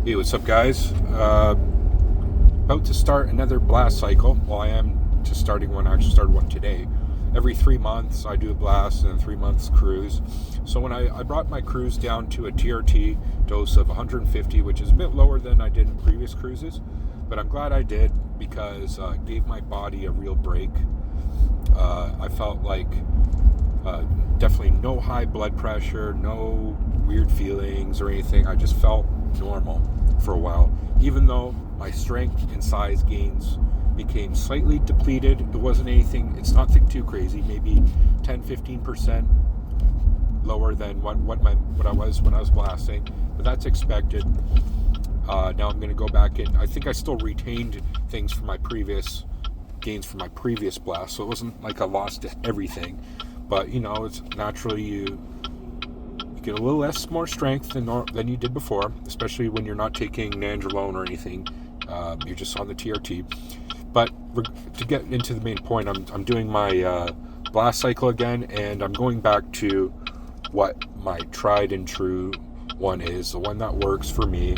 Hey, what's up, guys? About to start another blast cycle. Well, I am just starting one. I actually started one today. Every 3 months, I do a blast, and 3 months cruise. So when I brought my cruise down to a TRT dose of 150, which is a bit lower than I did in previous cruises, but I'm glad I did because it gave my body a real break. I felt like definitely no high blood pressure, no weird feelings or anything. I just felt normal for a while, even though my strength and size gains became slightly depleted. It wasn't anything, it's nothing too crazy, maybe 10-15% lower than what I was when I was blasting, but that's expected. Now I'm going to go back in. I think I still retained things from my previous gains from my previous blast, so it wasn't like I lost everything, but it's naturally you get a little less more strength than you did before, especially when you're not taking nandrolone or anything. You're just on the TRT. But to get into the main point, I'm doing my blast cycle again, and I'm going back to what my tried and true one is, the one that works for me,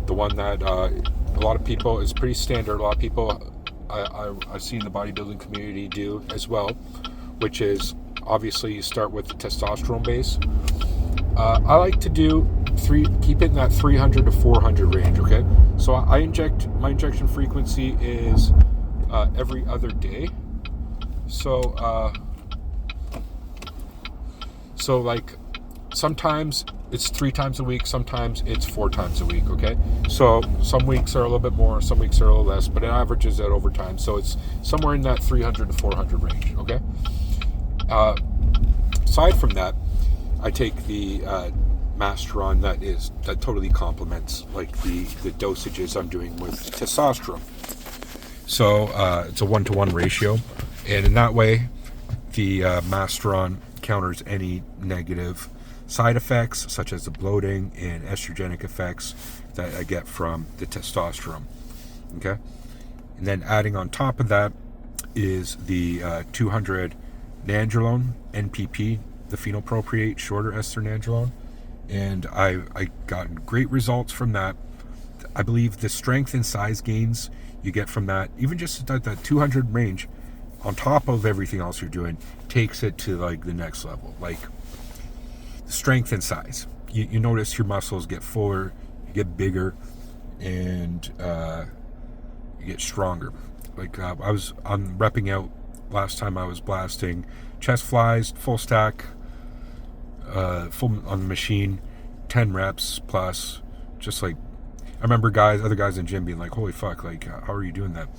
the one that a lot of people is pretty standard. A lot of people I've seen the bodybuilding community do as well, which is obviously you start with the testosterone base. I like to keep it in that 300 to 400 range. Okay, so my injection frequency is every other day. So like sometimes it's 3 times a week, sometimes it's 4 times a week. Okay, so some weeks are a little bit more, some weeks are a little less, but it averages out over time. So it's somewhere in that 300 to 400 range. Okay. Aside from that, I take the Masteron that totally complements like the dosages I'm doing with testosterone. So it's a 1-to-1 ratio, and in that way, the Masteron counters any negative side effects such as the bloating and estrogenic effects that I get from the testosterone. Okay, and then adding on top of that is the 200 nandrolone NPP, the phenylpropiate shorter ester nandrolone, and I got great results from that. I believe the strength and size gains you get from that, even just at that 200 range, on top of everything else you're doing, takes it to like the next level. Like strength and size, you notice your muscles get fuller, you get bigger, and you get stronger. Like I'm repping out last time I was blasting chest flies, full stack, full on the machine, 10 reps plus. Just like I remember other guys in the gym being like, holy fuck, like how are you doing that?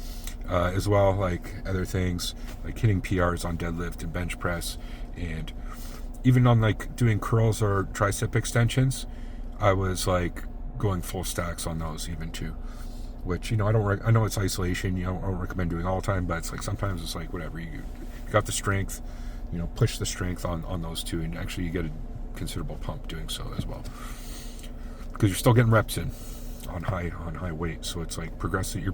As well, like other things like hitting PRs on deadlift and bench press, and even on like doing curls or tricep extensions, I was like going full stacks on those even too. Which I don't. I know it's isolation. I don't recommend doing all the time, but it's like sometimes it's like whatever. You got the strength, push the strength on those two, and actually you get a considerable pump doing so as well, because you're still getting reps in on high weight. So it's like progressive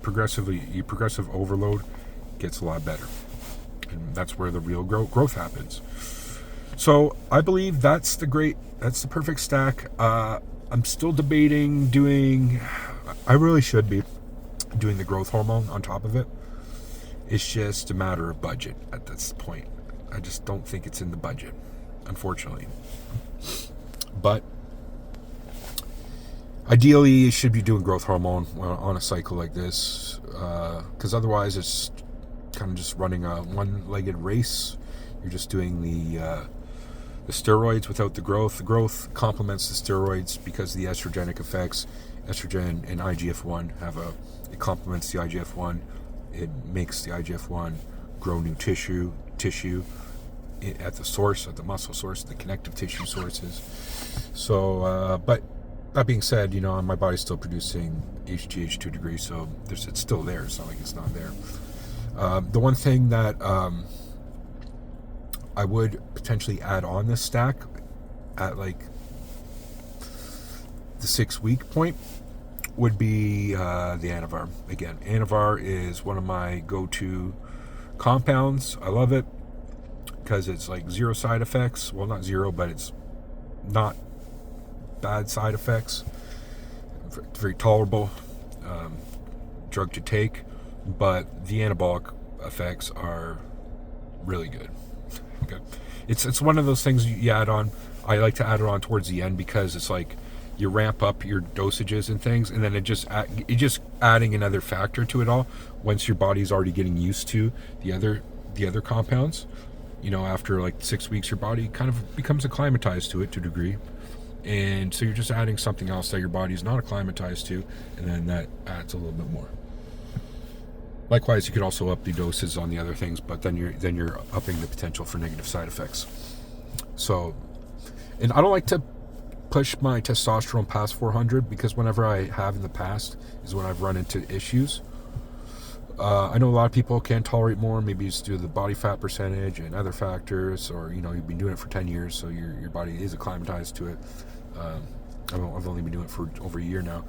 overload gets a lot better, and that's where the real growth happens. So I believe that's the perfect stack. I'm still debating doing. I really should be doing the growth hormone on top of it. It's just a matter of budget at this point. I just don't think it's in the budget, unfortunately. But ideally, you should be doing growth hormone on a cycle like this, because otherwise it's kind of just running a one-legged race. You're just doing the steroids without the growth. The growth complements the steroids because of the estrogenic effects. Estrogen and IGF-1 it complements the IGF-1. It makes the IGF-1 grow new tissue at the source, at the muscle source, the connective tissue sources. So, but that being said, my body's still producing HGH to a degree, so it's still there. It's not like it's not there. The one thing that I would potentially add on this stack at like the 6-week point would be the Anavar. Again, Anavar is one of my go-to compounds. I love it because it's like zero side effects. Well, not zero, but it's not bad side effects. very tolerable drug to take, but the anabolic effects are really good. Okay, it's one of those things you add on. I like to add it on towards the end because it's like you ramp up your dosages and things, and then it just adding another factor to it all. Once your body's already getting used to the other compounds, after like 6 weeks, your body kind of becomes acclimatized to it to a degree, and so you're just adding something else that your body's not acclimatized to, and then that adds a little bit more. Likewise, you could also up the doses on the other things, but then you're upping the potential for negative side effects. So, and I don't like to push my testosterone past 400 because whenever I have in the past is when I've run into issues. I know a lot of people can't tolerate more, maybe it's due to the body fat percentage and other factors, or you've been doing it for 10 years, so your body is acclimatized to it. I've only been doing it for over a year now,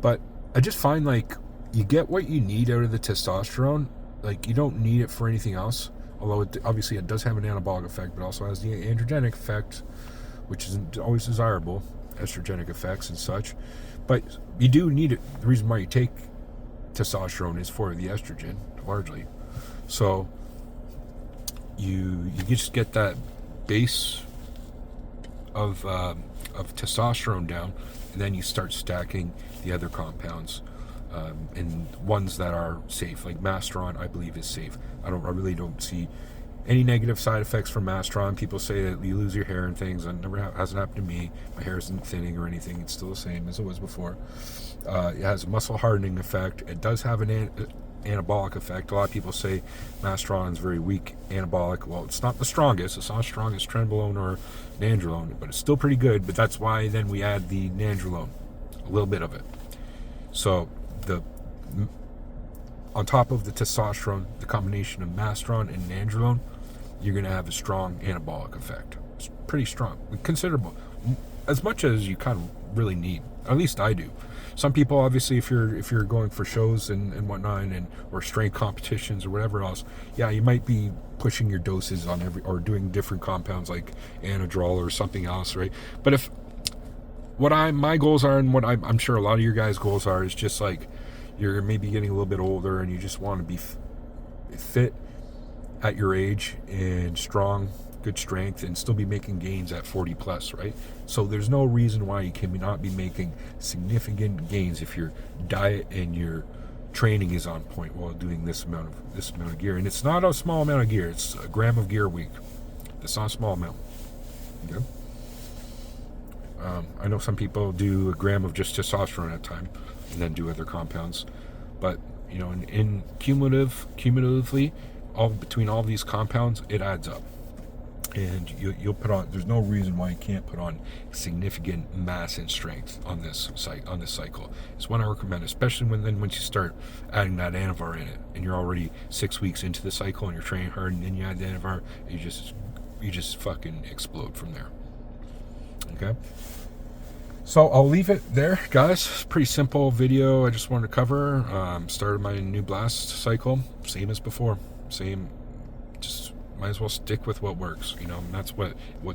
but I just find like you get what you need out of the testosterone. Like, you don't need it for anything else, although obviously it does have an anabolic effect, but also has the androgenic effect, which isn't always desirable, estrogenic effects and such. But you do need it. The reason why you take testosterone is for the estrogen, largely. So you just get that base of testosterone down, and then you start stacking the other compounds, and ones that are safe. Like Masteron, I believe, is safe. I really don't see any negative side effects from Masteron. People say that you lose your hair and things, and hasn't happened to me. My hair isn't thinning or anything. It's still the same as it was before. It has a muscle hardening effect. It does have an anabolic effect. A lot of people say Masteron is very weak anabolic. Well, it's not the strongest. It's not as strong as Trenbolone or Nandrolone, but it's still pretty good. But that's why then we add the Nandrolone, a little bit of it. So on top of the testosterone, the combination of Masteron and Nandrolone, you're going to have a strong anabolic effect. It's pretty strong, considerable, as much as you kind of really need. At least I do. Some people, obviously, if you're going for shows and whatnot, or strength competitions or whatever else, yeah, you might be pushing your doses on or doing different compounds like Anadrol or something else, right? But if my goals are, and what I'm sure a lot of your guys' goals are, is just like you're maybe getting a little bit older and you just want to be fit at your age and strong, good strength, and still be making gains at 40 plus, right? So there's no reason why you cannot be making significant gains if your diet and your training is on point while doing this amount of gear. And it's not a small amount of gear. It's a gram of gear a week. It's not a small amount. Okay. I know some people do a gram of just testosterone at a time and then do other compounds, but in cumulatively, between all these compounds, it adds up, and you'll put on. There's no reason why you can't put on significant mass and strength on this cycle. It's one I recommend, especially once you start adding that Anavar in it, and you're already 6 weeks into the cycle and you're training hard, and then you add the Anavar, you just fucking explode from there. Okay. So I'll leave it there, guys. Pretty simple video I just wanted to cover. Started my new blast cycle, same as before. Same, just might as well stick with what works. That's what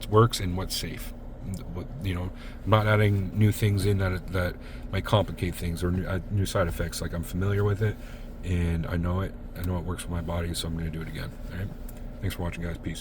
works and what's safe. I'm not adding new things in that might complicate things or new side effects. Like, I'm familiar with it and I know it works for my body, so I'm going to do it again. All right. Thanks for watching, guys. Peace.